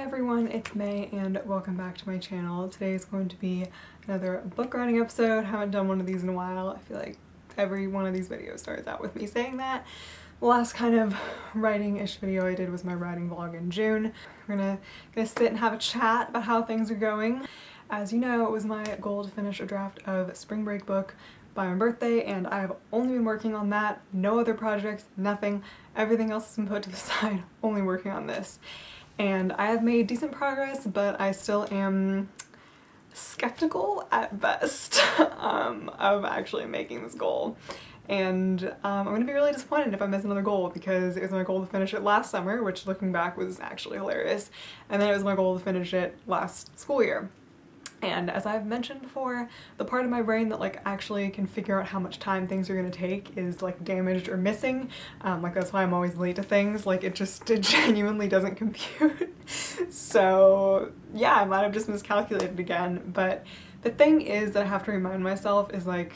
everyone, it's May and welcome back to my channel. Today is going to be another book writing episode. Haven't done one of these in a while. I feel like every one of these videos starts out with me saying that. The last kind of writing-ish video I did was my writing vlog in June. We're gonna sit and have a chat about how things are going. As you know, it was my goal to finish a draft of Spring Break book by my birthday, and I have only been working on that. No other projects, nothing. Everything else has been put to the side, only working on this. And I have made decent progress, but I still am skeptical at best of actually making this goal. And I'm gonna be really disappointed if I miss another goal, because it was my goal to finish it last summer, which looking back was actually hilarious, and then it was my goal to finish it last school year. And as I've mentioned before, the part of my brain that like actually can figure out how much time things are gonna take is like damaged or missing. Like that's why I'm always late to things. Like it genuinely doesn't compute. So yeah, I might have just miscalculated again. But the thing is that I have to remind myself is like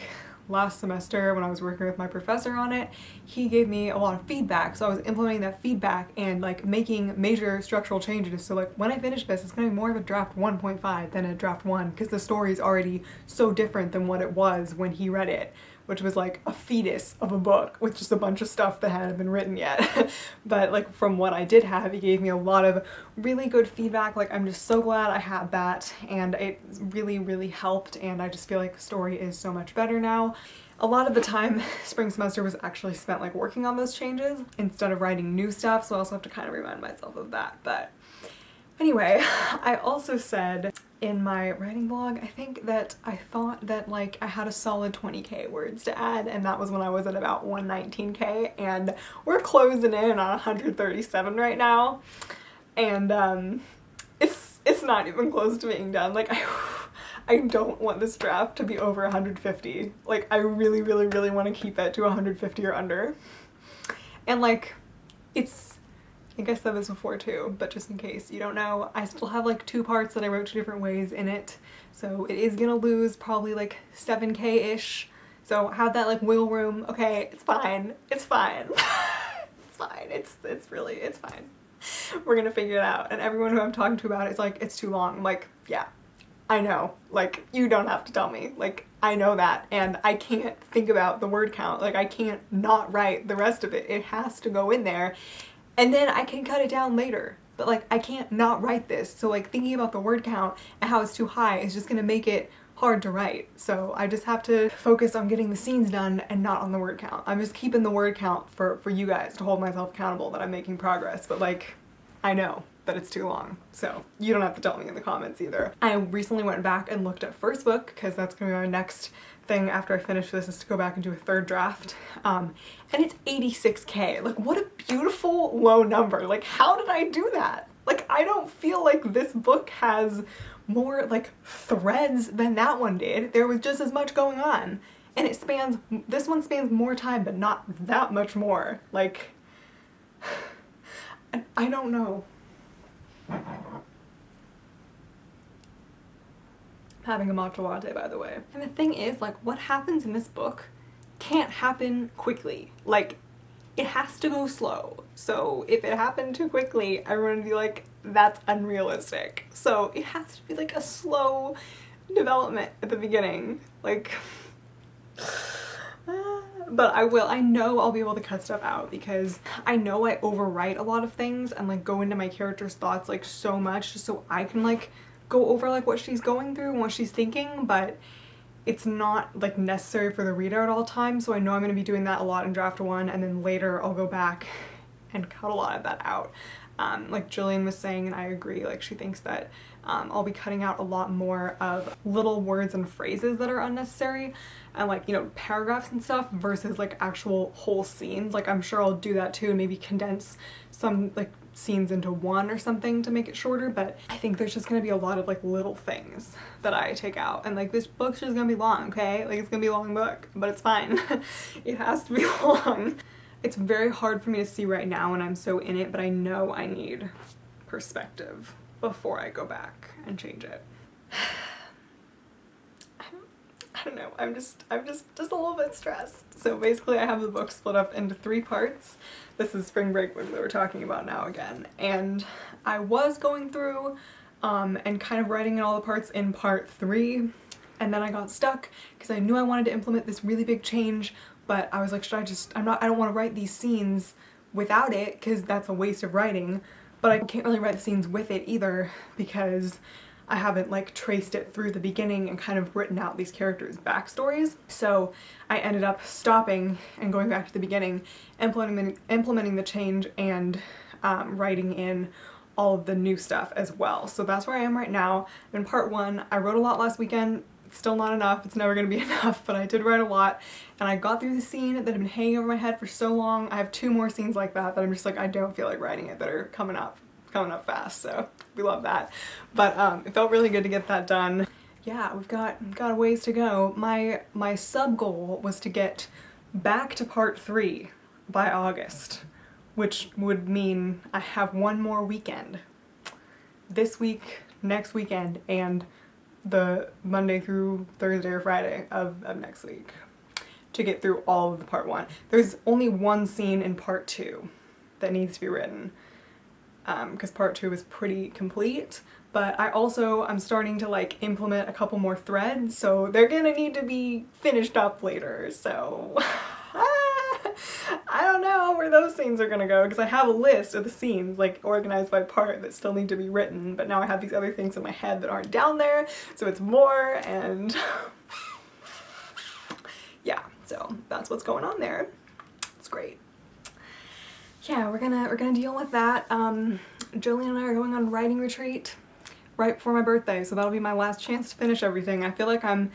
last semester when I was working with my professor on it, he gave me a lot of feedback, so I was implementing that feedback and like making major structural changes. So like when I finish this, it's gonna be more of a draft 1.5 than a draft 1, because the story is already so different than what it was when he read it, which was like a fetus of a book with just a bunch of stuff that hadn't been written yet. But like from what I did have, he gave me a lot of really good feedback. Like I'm just so glad I had that, and it really helped, and I just feel like the story is so much better now. A lot of the time spring semester was actually spent like working on those changes instead of writing new stuff, so I also have to kind of remind myself of that. But anyway, I also said in my writing vlog, I think that I thought that like I had a solid 20k words to add, and that was when I was at about 119k, and we're closing in on 137 right now, and it's not even close to being done. Like I don't want this draft to be over 150. Like I really want to keep it to 150 or under. And like it's, I think I said this before too, but just in case you don't know, I still have like 2 parts that I wrote 2 different ways in it. So it is gonna lose probably like 7k-ish. So have that like wiggle room. Okay, it's fine. It's fine. It's fine. It's fine. We're gonna figure it out. And everyone who I'm talking to about it is like, it's too long. I'm like, yeah, I know. Like, you don't have to tell me. Like, I know that, and I can't think about the word count. Like, I can't not write the rest of it. It has to go in there, and then I can cut it down later. But like, I can't not write this. So like, thinking about the word count and how it's too high is just gonna make it hard to write. So I just have to focus on getting the scenes done and not on the word count. I'm just keeping the word count for you guys to hold myself accountable that I'm making progress. But like, I know that it's too long, so you don't have to tell me in the comments either. I recently went back and looked at first book, because that's gonna be my next thing after I finish this, is to go back and do a 3rd draft, and it's 86k. Like, what a beautiful low number. Like, how did I do that? Like, I don't feel like this book has more like threads than that one did. There was just as much going on, and it spans, this one spans more time but not that much more. Like, I don't know. I'm having a matcha latte, by the way. And the thing is, like, what happens in this book can't happen quickly. Like, it has to go slow. So if it happened too quickly, everyone would be like, that's unrealistic. So it has to be like a slow development at the beginning. Like, but I know I'll be able to cut stuff out, because I know I overwrite a lot of things and like go into my character's thoughts like so much just so I can like go over like what she's going through and what she's thinking, but it's not like necessary for the reader at all times. So I know I'm going to be doing that a lot in draft 1, and then later I'll go back and cut a lot of that out. Like Jillian was saying, and I agree, like she thinks that I'll be cutting out a lot more of little words and phrases that are unnecessary, and like, you know, paragraphs and stuff versus like actual whole scenes. Like I'm sure I'll do that too, and maybe condense some like scenes into one or something to make it shorter, but I think there's just gonna be a lot of like little things that I take out, and like this book's just gonna be long, okay? Like it's gonna be a long book, but it's fine. It has to be long. It's very hard for me to see right now when I'm so in it, but I know I need perspective before I go back and change it. I I don't know, I'm just a little bit stressed. So basically I have the book split up into 3 parts. This is Spring Break book that we're talking about now again. And I was going through and kind of writing all the parts in part 3, and then I got stuck because I knew I wanted to implement this really big change, but I was like, should I just, I don't want to write these scenes without it because that's a waste of writing, but I can't really write the scenes with it either because I haven't like traced it through the beginning and kind of written out these characters' backstories. So I ended up stopping and going back to the beginning, implementing the change, and writing in all of the new stuff as well. So that's where I am right now. In part 1, I wrote a lot last weekend. It's still not enough, it's never gonna be enough, but I did write a lot, and I got through the scene that had been hanging over my head for so long. I have 2 more scenes like that I'm just like, I don't feel like writing it, that are coming up fast, so we love that. But it felt really good to get that done. Yeah, we've got a ways to go. My sub goal was to get back to part 3 by August, which would mean I have 1 more weekend. This week, next weekend, and the Monday through Thursday or Friday of next week to get through all of the part 1. There's only 1 scene in part 2 that needs to be written because part 2 is pretty complete, but I'm starting to like implement a couple more threads, so they're gonna need to be finished up later, so I don't know where those scenes are gonna go because I have a list of the scenes like organized by part that still need to be written, but now I have these other things in my head that aren't down there, so it's more, and yeah, so that's what's going on there. It's great. Yeah, we're gonna deal with that. Jillian and I are going on writing retreat right before my birthday, so that'll be my last chance to finish everything. I feel like I'm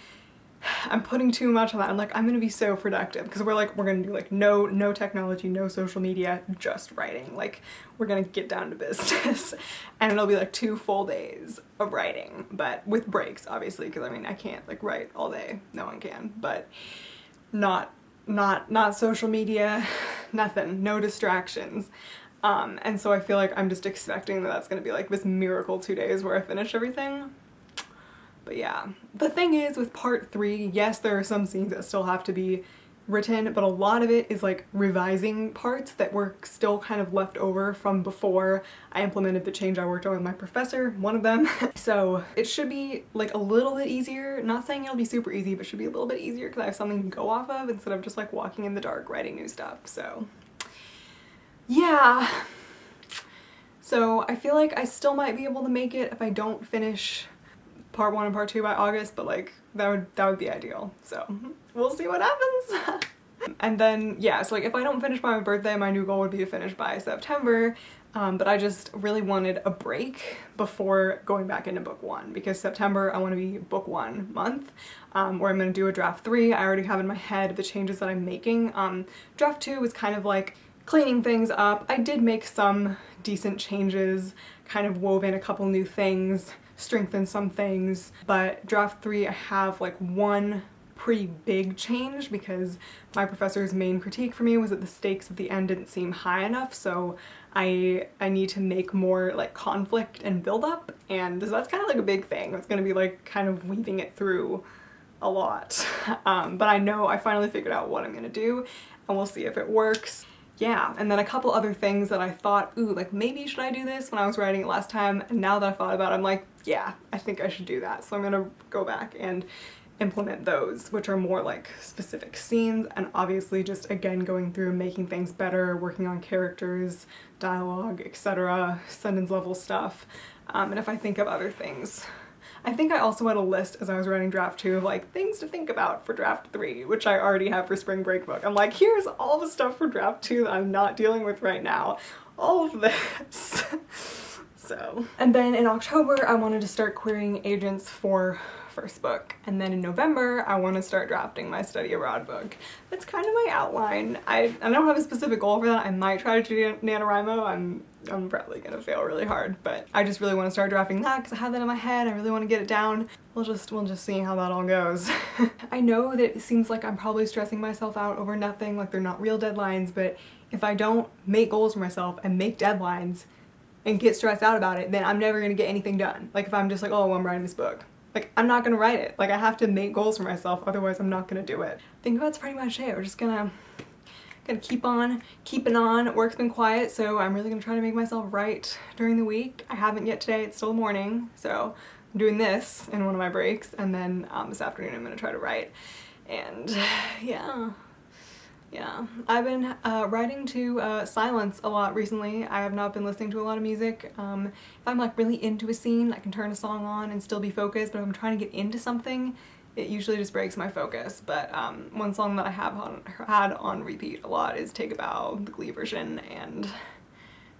putting too much on that. I'm like, I'm gonna be so productive because we're gonna do like no technology, no social media, just writing. Like, we're gonna get down to business and it'll be like 2 full days of writing, but with breaks obviously, because I mean I can't like write all day, no one can, but not social media, nothing, no distractions. And so I feel like I'm just expecting that that's gonna be like this miracle 2 days where I finish everything. But yeah, the thing is with part 3, yes, there are some scenes that still have to be written, but a lot of it is like revising parts that were still kind of left over from before I implemented the change I worked on with my professor, one of them. So it should be like a little bit easier, not saying it'll be super easy, but should be a little bit easier because I have something to go off of instead of just like walking in the dark writing new stuff. So yeah, so I feel like I still might be able to make it if I don't finish part 1 and part 2 by August, but like that would be ideal, so we'll see what happens. And then yeah, so like if I don't finish by my birthday, my new goal would be to finish by September, but I just really wanted a break before going back into book 1 because September I want to be book 1 month, where I'm going to do a draft 3. I already have in my head the changes that I'm making. Draft 2 was kind of like cleaning things up. I did make some decent changes, kind of wove in a couple new things, strengthened some things, but draft 3 I have like 1 pretty big change because my professor's main critique for me was that the stakes at the end didn't seem high enough, so I need to make more like conflict and build up, and so that's kind of like a big thing. It's gonna be like kind of weaving it through a lot. But I know I finally figured out what I'm gonna do and we'll see if it works. Yeah, and then a couple other things that I thought, ooh, like maybe should I do this when I was writing it last time, and now that I thought about it, I'm like, yeah, I think I should do that. So I'm gonna go back and implement those, which are more like specific scenes, and obviously just again going through making things better, working on characters, dialogue, etc., sentence level stuff. And if I think of other things, I think I also had a list as I was writing draft 2 of like things to think about for draft 3, which I already have for Spring Break book. I'm like, here's all the stuff for draft 2 that I'm not dealing with right now. All of this. So. And then in October, I wanted to start querying agents for first book. And then in November, I want to start drafting my study abroad book. That's kind of my outline. I don't have a specific goal for that. I might try to do NaNoWriMo. I'm probably gonna fail really hard, but I just really want to start drafting that because I have that in my head. I really want to get it down. We'll just see how that all goes. I know that it seems like I'm probably stressing myself out over nothing, like they're not real deadlines, but if I don't make goals for myself and make deadlines and get stressed out about it, then I'm never gonna get anything done. Like if I'm just like, oh, well, I'm writing this book. like, I'm not gonna write it. Like, I have to make goals for myself, otherwise I'm not gonna do it. I think that's pretty much it. We're just gonna keep on keeping on. Work's been quiet, so I'm really gonna try to make myself write during the week. I haven't yet today, it's still morning, so I'm doing this in one of my breaks, and then this afternoon I'm gonna try to write. And yeah. I've been writing to silence a lot recently. I have not been listening to a lot of music. If I'm like really into a scene, I can turn a song on and still be focused, but if I'm trying to get into something, it usually just breaks my focus. But one song that I have had on repeat a lot is Take a Bow, the Glee version, and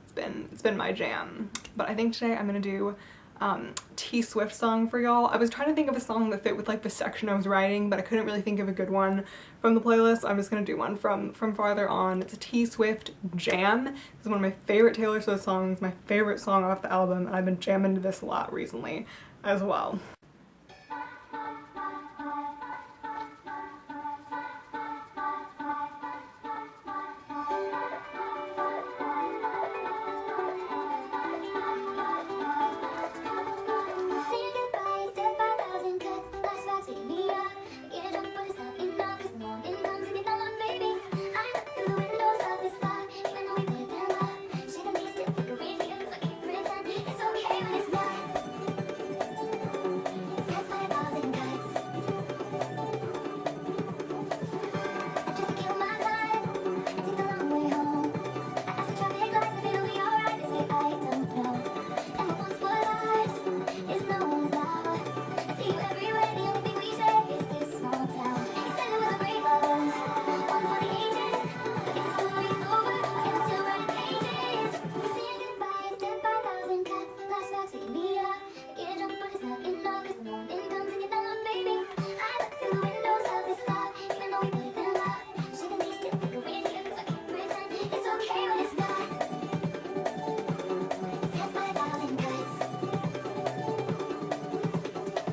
it's been my jam. But I think today I'm gonna do T Swift song for y'all. I was trying to think of a song that fit with like the section I was writing, but I couldn't really think of a good one from the playlist, so I'm just gonna do one from Farther On. It's a T Swift jam. This is one of my favorite Taylor Swift songs, my favorite song off the album, and I've been jamming to this a lot recently as well.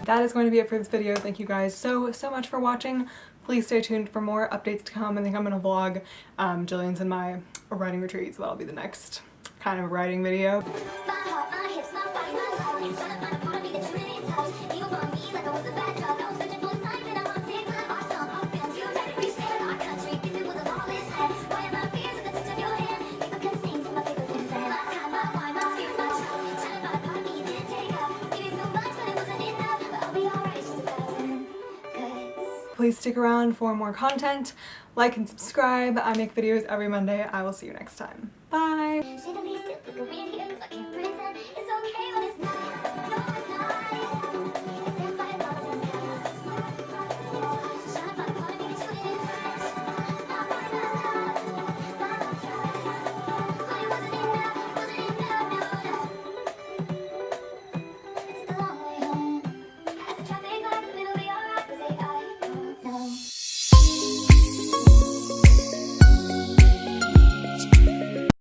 That is going to be it for this video. Thank you guys so much for watching. Please stay tuned for more updates to come. I think I'm gonna vlog Jillian's and my writing retreat, so that'll be the next kind of writing video. Please stick around for more content. Like and subscribe. I make videos every Monday. I will see you next time. Bye!